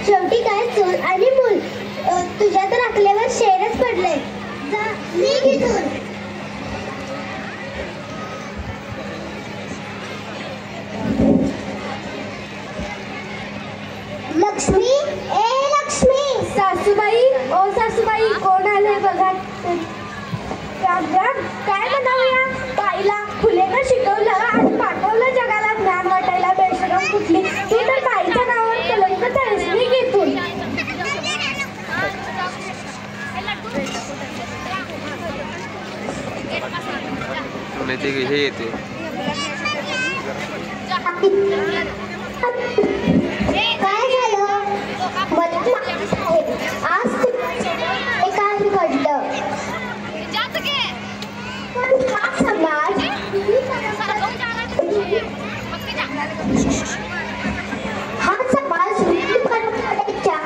शेवटी काय चूल आणि मूल, तुझ्या तर अकलेवर शेरच पडले. जा निघ इथून. लक्ष्मी, ए लक्ष्मी. सासूबाई, ओ सासूबाई, कोण आले बघा. काय म्हणावया, बाईला फुलेनं शिकवलं आणि पाठवलं जगाला ज्ञान वाटायला. बेशरम कुठली, तू तर बाईच्या नावावर कलंकच आहेस. मी घेतून हे येते. काय झालं? आज काय घडलं? पण हा समाज हा समाज परंपरेच्या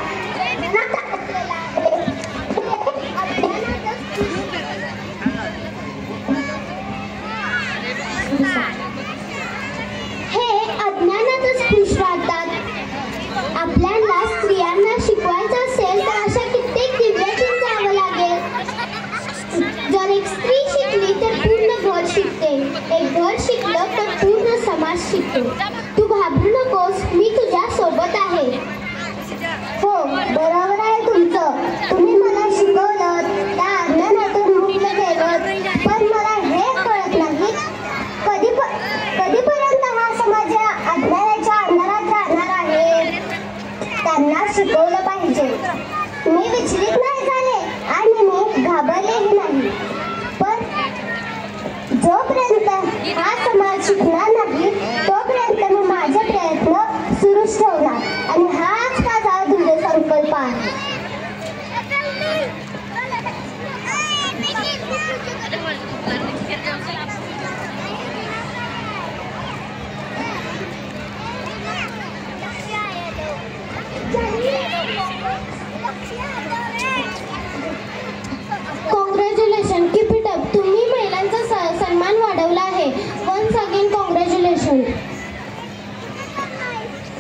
हे अज्ञानातच खुश राहतात. आपल्याला स्त्रियांना शिकवायचं असेल तर अशा कित्येक दिव्यातून जावं लागेल. जर एक स्त्री शिकली तर पूर्ण घर शिकते, एक घर शिकलं तर पूर्ण समाज शिकतो. तू घाबरू नकोस, मी तुझ्या सोबत आहे. हो, बरोबर आहे तुमचं. तुम्ही मला शिकवलं, त्या अज्ञानातून मुक्त केलं. पण मला हे कळत नाही, कधीपर्यंत हा समाज या अज्ञानाच्या अंधारात राहणार आहे. त्यांना शिकवलं पाहिजे. मी विचलित नाही झाले आणि मी घाबरलेही नाही. पण जोपर्यंत हा समाज शिकणार नाही तोपर्यंत मी माझे प्रयत्न सुरूच ठेवणार. आणि हाच माझा दृढ संकल्प आहे. Congratulation, keep it up. तुम्ही महिलांचा सन्मान वाढवला आहे. Once again congratulation.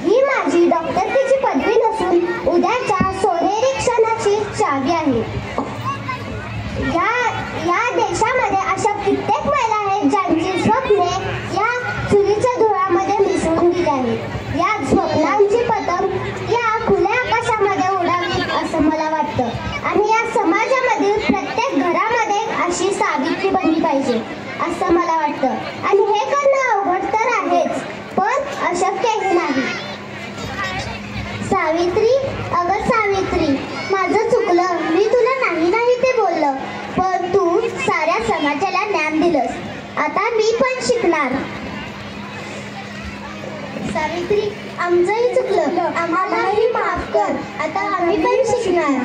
ही माझी डॉक्टरकीची पदवी नसून उद्याच्या सोनेरी क्षणाची चावी आहे. या देशामध्ये अशा कित्येक महिला आहेत ज्यांची स्वप्ने या चुलीच्या धुळामध्ये मिसळून दिली आहेत. या स्वप्नांची पतंग या खुल्या आकाशामध्ये उडावी असं मला वाटतं. आणि या समाजामधील प्रत्येक घरामध्ये अशी सावित्री बनली पाहिजे असं मला वाटतं. आणि हे करणं अवघड तर आहेच, पण अशक्यही नाही. सावित्री, अगं सावित्री, माझं चुकलं. मी तुला नाही ते बोललं, पण तू साऱ्या समाजाला ज्ञान दिलंस. आता मी पण शिकणार. सावित्री, आमचंही चुकलं, आम्हालाही माफ कर. आता आम्ही पण शिकणार.